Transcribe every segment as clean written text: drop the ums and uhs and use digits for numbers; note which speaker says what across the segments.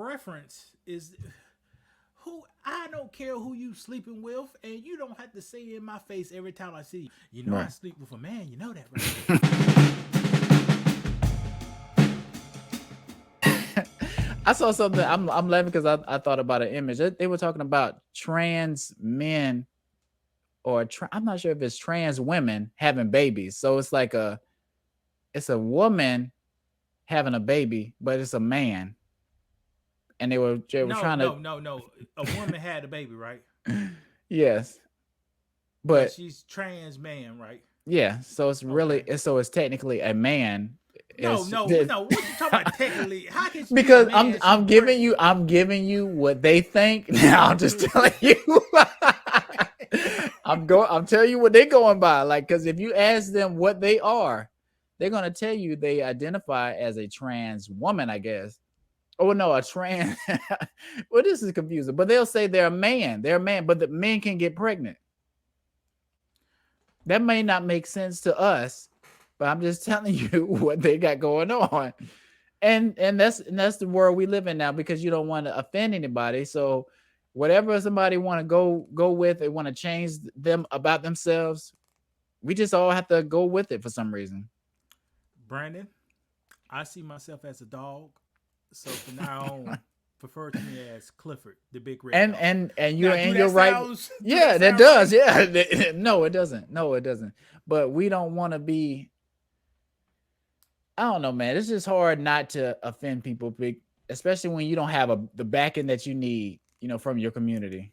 Speaker 1: preference is who I don't care who you sleeping with, and you don't have to say it in my face every time I see you. You know I
Speaker 2: Right.
Speaker 1: sleep with a man. You know that, right?
Speaker 2: I saw something. I'm laughing because I thought about an image. They were talking about trans men or I'm not sure if it's trans women having babies. So it's a woman having a baby, but it's a man, and they were
Speaker 1: No,
Speaker 2: trying to.
Speaker 1: no, no, no. A woman had a baby, right?
Speaker 2: Yes,
Speaker 1: But
Speaker 2: but
Speaker 1: she's trans man, right?
Speaker 2: yeah. So
Speaker 1: Okay.
Speaker 2: it's technically a man.
Speaker 1: No,
Speaker 2: It's
Speaker 1: no, no. What you talking about? Technically, how can she be a
Speaker 2: because
Speaker 1: man? She
Speaker 2: I'm
Speaker 1: preg.
Speaker 2: giving you what they think. Now I'm just telling you. I'm telling you what they're going by. Like, because if you ask them what they are, they're gonna tell you they identify as a trans woman, I guess. Oh no, a trans. Well, this is confusing. But they'll say they're a man. They're a man, but the men can get pregnant. That may not make sense to us, but I'm just telling you what they got going on. And that's the world we live in now, because you don't want to offend anybody. So whatever somebody want to go with, they want to change them about themselves, we just all have to go with it for some reason.
Speaker 1: Brandon, I see myself as a dog, so from now on, refer to me as Clifford, the big red
Speaker 2: and
Speaker 1: dog.
Speaker 2: and and you're
Speaker 1: Now, do
Speaker 2: and
Speaker 1: that
Speaker 2: you're right.
Speaker 1: sounds? Do that
Speaker 2: Yeah, that
Speaker 1: sound
Speaker 2: does.
Speaker 1: right?
Speaker 2: Yeah. No, it doesn't. No, it doesn't. But we don't want to be. I don't know, man. It's just hard not to offend people, especially when you don't have the backing that you need, from your community.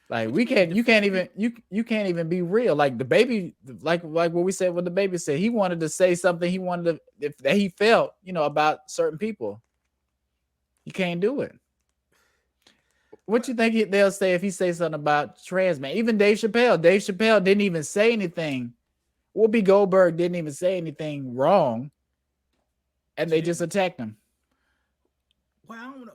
Speaker 2: Like
Speaker 1: What you mean
Speaker 2: you can't
Speaker 1: defend
Speaker 2: even
Speaker 1: people?
Speaker 2: you can't even be real. Like the baby, like what we said, what the baby said. He wanted to say something. He wanted to that he felt, about certain people. You can't do it. What you
Speaker 1: But
Speaker 2: think they'll say if he say something about trans man? Even Dave Chappelle. Dave Chappelle didn't even say anything. Whoopi Goldberg didn't even say anything wrong, and
Speaker 1: she
Speaker 2: they just
Speaker 1: didn't.
Speaker 2: attacked him.
Speaker 1: Well, I don't know.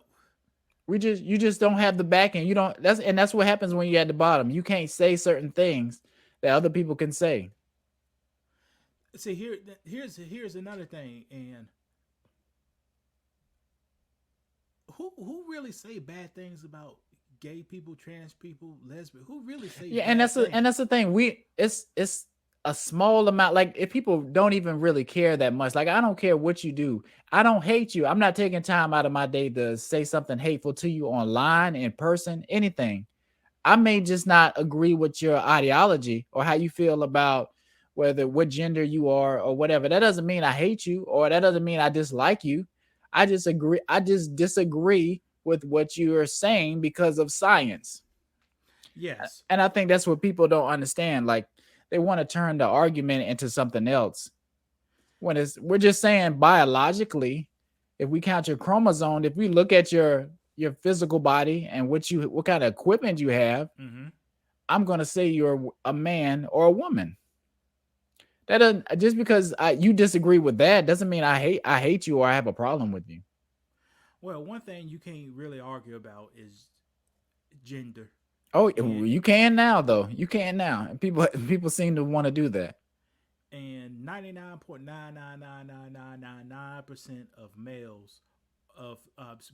Speaker 2: You just don't have the backing. You don't. That's what happens when you're at the bottom. You can't say certain things that other people can say.
Speaker 1: See, here's another thing, and who really say bad things about gay people, trans people, lesbian? Who really say
Speaker 2: Yeah, and
Speaker 1: bad things?
Speaker 2: that's the thing. It's a small amount. Like, if people don't even really care that much. Like, I don't care what you do. I don't hate you. I'm not taking time out of my day to say something hateful to you online, in person, anything. I may just not agree with your ideology or how you feel about whether what gender you are or whatever. That doesn't mean I hate you, or that doesn't mean I dislike you. I just disagree with what you are saying because of science.
Speaker 1: Yes.
Speaker 2: And I think that's what people don't understand. Like, they want to turn the argument into something else. When we're just saying biologically, if we count your chromosome, if we look at your physical body and what kind of equipment you have,
Speaker 1: Mm-hmm.
Speaker 2: I'm gonna say you're a man or a woman. That doesn't just because you disagree with that doesn't mean I hate you or I have a problem with you.
Speaker 1: Well, one thing you can't really argue about is gender.
Speaker 2: Oh,
Speaker 1: And
Speaker 2: you can now though. You can now. And people seem to want to do that.
Speaker 1: 99.9999999% of males of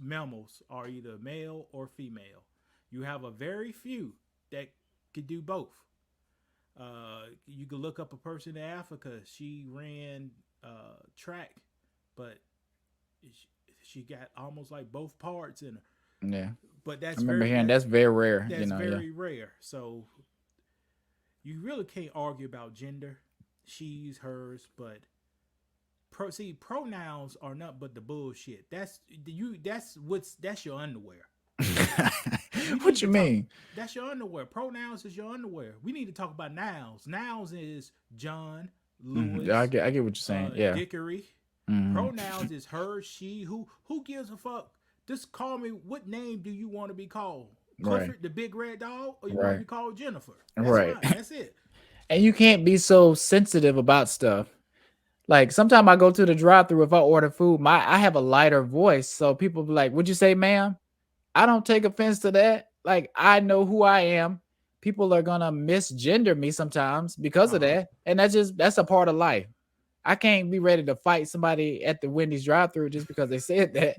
Speaker 1: mammals are either male or female. You have a very few that could do both. You could look up a person in Africa. She ran track, but she got almost like both parts in her.
Speaker 2: Yeah,
Speaker 1: But
Speaker 2: I remember hearing that's very rare.
Speaker 1: that's
Speaker 2: Yeah.
Speaker 1: very rare. So you really can't argue about gender, she's, hers, but see, pronouns are not but the bullshit. That's your underwear. We
Speaker 2: What
Speaker 1: need
Speaker 2: you
Speaker 1: to talk.
Speaker 2: mean?
Speaker 1: That's your underwear. Pronouns is your underwear. We need to talk about nouns. Nouns is John,
Speaker 2: Yeah,
Speaker 1: Lewis,
Speaker 2: I get what you're saying. Yeah.
Speaker 1: Dickory.
Speaker 2: Hmm.
Speaker 1: Pronouns is her, she. Who gives a fuck? Just call me. What name do you want to be called?
Speaker 2: Right.
Speaker 1: Clifford the big red dog, or you want to
Speaker 2: Right.
Speaker 1: be called Jennifer? That's
Speaker 2: Right.
Speaker 1: fine. That's it.
Speaker 2: And you can't be so sensitive about stuff. Like, sometimes I go to the drive-through, if I order food, I have a lighter voice, so people be like, "Would you say, ma'am?" I don't take offense to that. Like, I know who I am. People are gonna misgender me sometimes because
Speaker 1: Uh
Speaker 2: of
Speaker 1: huh.
Speaker 2: that, and that's a part of life. I can't be ready to fight somebody at the Wendy's drive-through just because they said that.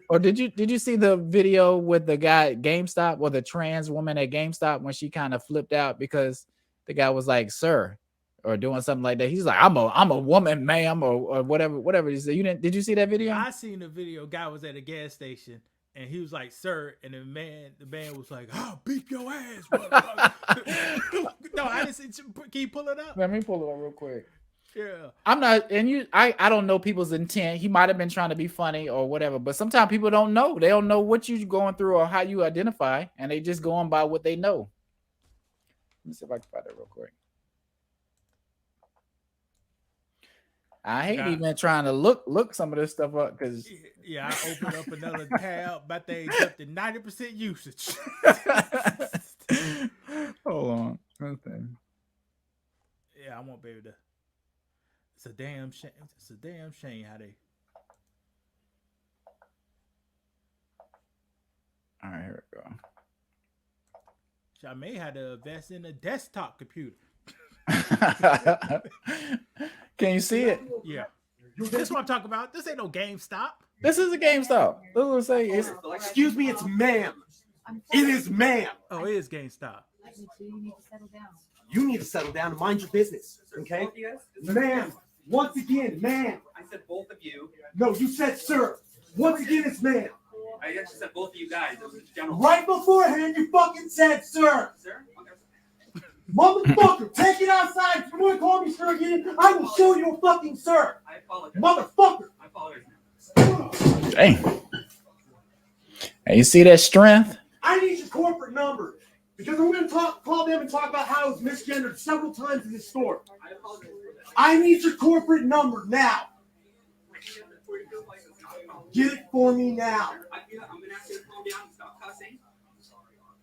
Speaker 2: Or did you see the video with the guy at GameStop or the trans woman at GameStop when she kind of flipped out because the guy was like, "Sir," or doing something like that? He's like, I'm a woman, ma'am," or whatever he said. You didn't? Did you see that video?
Speaker 1: I seen the video. Guy was at a gas station and he was like, "Sir," and the man was like, "I'll beat your ass." No, I didn't see. Can you pull it up?
Speaker 2: Let me pull it up real quick.
Speaker 1: Yeah.
Speaker 2: I'm not, and I don't know people's intent. He might have been trying to be funny or whatever, but sometimes people don't know. They don't know what you're going through or how you identify, and they just go on by what they know. Let me see if I can find it real quick. I hate even trying to look some of this stuff up because
Speaker 1: yeah, I opened up another tab. My thing's up to 90% usage.
Speaker 2: Hold on. Okay.
Speaker 1: Yeah, I won't be able to. It's a damn shame. It's a damn shame how they.
Speaker 2: All right, here we go.
Speaker 1: I may have to invest in a desktop computer.
Speaker 2: Can you see it?
Speaker 1: Yeah. This is what I'm talking about. This ain't no GameStop.
Speaker 2: This is a GameStop. This is what say.
Speaker 3: Excuse me, it's ma'am. It is ma'am.
Speaker 1: Oh, it is GameStop.
Speaker 4: You need to settle down.
Speaker 3: You need to settle down and mind your business, okay? Ma'am, once again, ma'am.
Speaker 5: I said both of you.
Speaker 3: No, you said sir. Once again, it's ma'am.
Speaker 5: I actually said both of you guys. It was a general.
Speaker 3: Right beforehand, you fucking said sir.
Speaker 5: Sir? Okay.
Speaker 3: Motherfucker, take it outside. If you want to call me sir again, I will show you a fucking sir.
Speaker 5: I apologize.
Speaker 3: Motherfucker.
Speaker 5: I apologize.
Speaker 2: Dang. And you see that strength?
Speaker 3: I need your corporate number because I'm going to call them and talk about how it was misgendered several times in this store.
Speaker 5: I apologize for that.
Speaker 3: I need your corporate number now. Get it for me now.
Speaker 5: I'm going to ask you to calm down and stop cussing.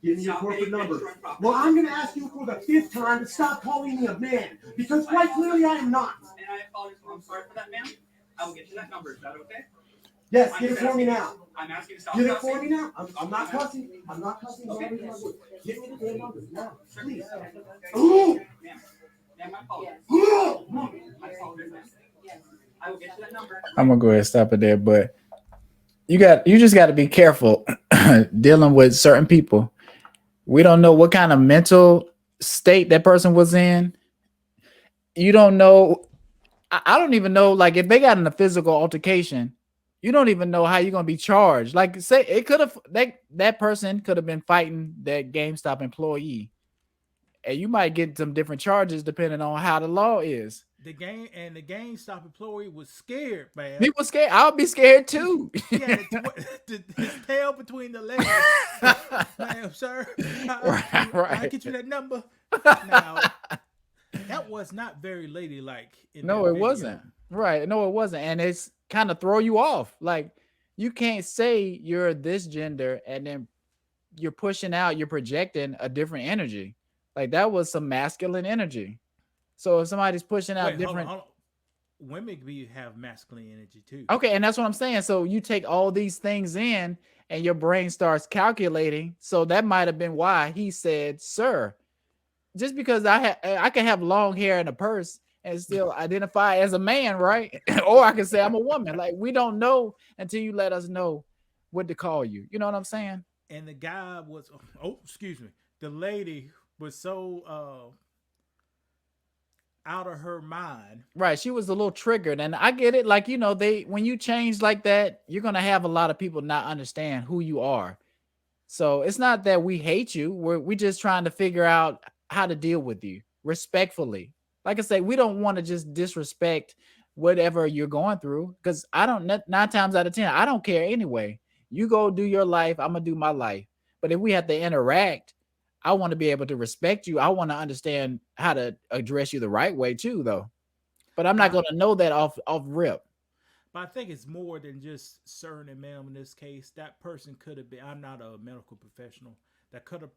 Speaker 3: Give me your corporate number. Well, I'm going to ask you for the 5th time to stop calling me a man because quite clearly I am not.
Speaker 5: And I apologize. I'm sorry for that, ma'am. I will get you that number. Is that okay?
Speaker 3: Yes, get it for me now.
Speaker 5: I'm asking you to stop
Speaker 3: Get it
Speaker 5: cussing.
Speaker 3: for me now. I'm not cussing. I'm not cussing.
Speaker 5: Okay.
Speaker 3: Give me the damn number now, please.
Speaker 5: Ma'am.
Speaker 3: Ooh!
Speaker 5: Ma'am, I apologize.
Speaker 3: Ooh!
Speaker 5: I apologize, ma'am. I will get you that number.
Speaker 2: I'm gonna go ahead and stop it there, but you just got to be careful dealing with certain people. We don't know what kind of mental state that person was in. You don't know. I don't even know, like, if they got in a physical altercation, you don't even know how you're gonna be charged. Like, say it could have that person could have been fighting that GameStop employee, and you might get some different charges depending on how the law is.
Speaker 1: The GameStop employee was scared, man.
Speaker 2: He was scared. I'll be scared too.
Speaker 1: He had his tail between the legs. Ma'am, sir, I get you that number. Now, that was not very ladylike.
Speaker 2: No, it wasn't. Right. No, it wasn't. And it's kind of throw you off. Like, you can't say you're this gender and then you're pushing out, you're projecting a different energy. Like, that was some masculine energy. So if somebody's pushing out different,
Speaker 1: hold on. Women have masculine energy too.
Speaker 2: okay, and that's what I'm saying. So you take all these things in, and your brain starts calculating. So that might have been why he said, "Sir," just because I can have long hair and a purse and still identify as a man, right? Or I can say I'm a woman. Like, we don't know until you let us know what to call you. You know what I'm saying?
Speaker 1: And the guy was, excuse me, the lady was so out of her mind.
Speaker 2: Right. She was a little triggered. And I get it. Like, when you change like that, you're going to have a lot of people not understand who you are. So it's not that we hate you. We're just trying to figure out how to deal with you respectfully. Like I say, we don't want to just disrespect whatever you're going through, because 9 times out of 10, I don't care anyway. You go do your life. I'm going to do my life. But if we have to interact, I want to be able to respect you. I want to understand how to address you the right way too, though. But I'm not going to know that off rip.
Speaker 1: But I think it's more than just sir and ma'am in this case. That person could have been, I'm not a medical professional,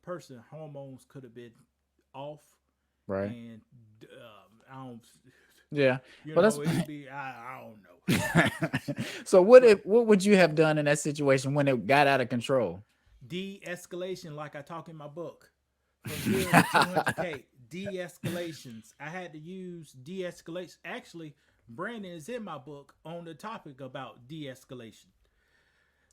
Speaker 1: person hormones could have been off.
Speaker 2: Right.
Speaker 1: And I don't.
Speaker 2: Yeah.
Speaker 1: You
Speaker 2: but
Speaker 1: know,
Speaker 2: that's
Speaker 1: it'd be, I don't know.
Speaker 2: So what would you have done in that situation when it got out of control?
Speaker 1: De-escalation, like I talk in my book. From 0 to 200K. De-escalations. I had to use de-escalation. Actually, Brandon is in my book on the topic about de-escalation.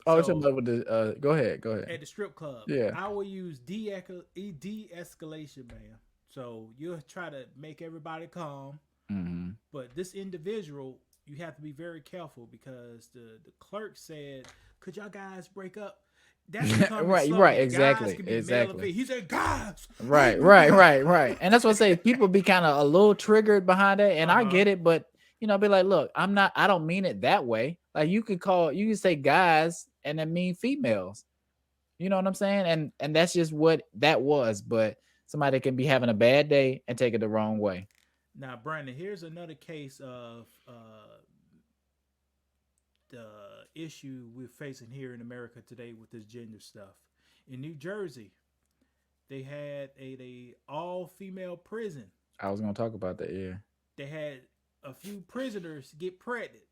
Speaker 2: Oh, it's
Speaker 1: So
Speaker 2: about with the go ahead, go ahead.
Speaker 1: at the strip club,
Speaker 2: Yeah.
Speaker 1: I will use de-escalation, man. So you'll try to make everybody calm,
Speaker 2: Mm-hmm.
Speaker 1: but this individual, you have to be very careful because the clerk said, "Could y'all guys break up?" That's becoming
Speaker 2: Right, right,
Speaker 1: slogan. Guys
Speaker 2: exactly,
Speaker 1: can be male or
Speaker 2: exactly.
Speaker 1: female. He said, "Guys, oh
Speaker 2: Right,
Speaker 1: my
Speaker 2: right,
Speaker 1: god."
Speaker 2: right, right. And that's what I say. People be kind of a little triggered behind it, and
Speaker 1: Uh
Speaker 2: I
Speaker 1: huh.
Speaker 2: get it, but be like, look, I don't mean it that way. Like you can say guys and then mean females. You know what I'm saying? And that's just what that was. But somebody can be having a bad day and take it the wrong way.
Speaker 1: Now, Brandon, here's another case of the issue we're facing here in America today with this gender stuff. In New Jersey, they had a all female prison.
Speaker 2: I was gonna talk about that, yeah.
Speaker 1: They had a few prisoners get pregnant.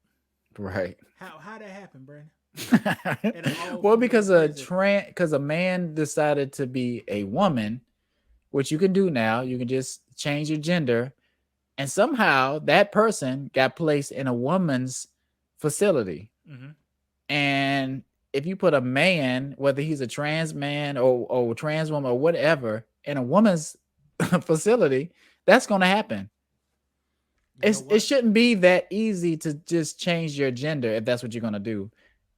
Speaker 2: Right.
Speaker 1: How that happened, Brandon? At an all
Speaker 2: Well,
Speaker 1: female prison.
Speaker 2: because a man decided to be a woman, which you can do now. You can just change your gender, and somehow that person got placed in a woman's facility.
Speaker 1: Mm-hmm.
Speaker 2: And if you put a man, whether he's a trans man or trans woman or whatever, in a woman's facility, that's going to happen.
Speaker 1: You know
Speaker 2: It
Speaker 1: what?
Speaker 2: shouldn't be that easy to just change your gender if that's what you're going to do.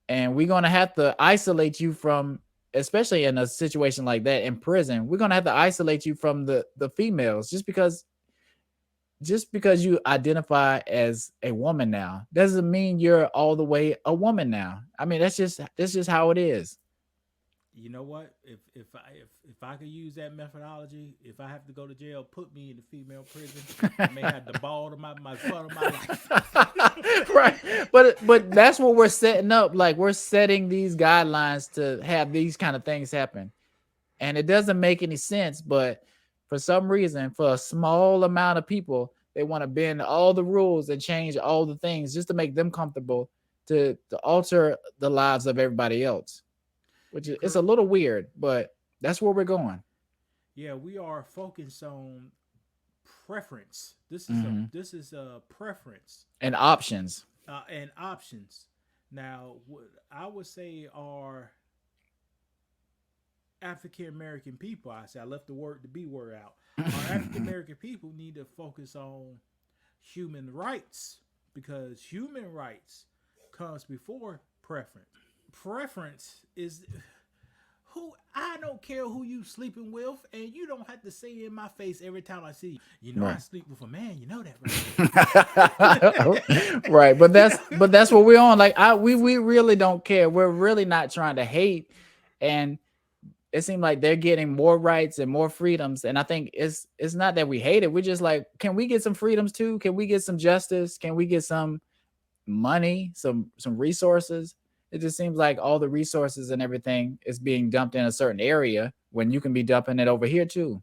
Speaker 2: And we're going to have to isolate you from, especially in a situation like that in prison, we're going to have to isolate you from the females just because you identify as a woman now doesn't mean you're all the way a woman now. I mean, that's just how it is.
Speaker 1: You know what? If I could use that methodology, if I have to go to jail, put me in the female prison. I may have the ball of my fun of my life.
Speaker 2: Right. But that's what we're setting up. Like we're setting these guidelines to have these kind of things happen. And it doesn't make any sense, but for some reason, for a small amount of people, they want to bend all the rules and change all the things just to make them comfortable to alter the lives of everybody else, which
Speaker 1: You
Speaker 2: is it's a
Speaker 1: cor-
Speaker 2: little weird, but that's where we're going.
Speaker 1: yeah, we are focused on preference.
Speaker 2: Mhm.
Speaker 1: This is a preference
Speaker 2: And options.
Speaker 1: and options. Now, what I would say are African American people. I left the B word out. Our African American people need to focus on human rights because human rights comes before preference. Preference is who I don't care who you sleeping with, and you don't have to say it in my face every time I see you. You know I
Speaker 2: Right.
Speaker 1: sleep with a man. You know that, right?
Speaker 2: Right, but that's what we're on. Like we really don't care. We're really not trying to hate, and it seems like they're getting more rights and more freedoms. And I think it's not that we hate it. We're just like, can we get some freedoms too? Can we get some justice? Can we get some money, some resources? It just seems like all the resources and everything is being dumped in a certain area when you can be dumping it over here too.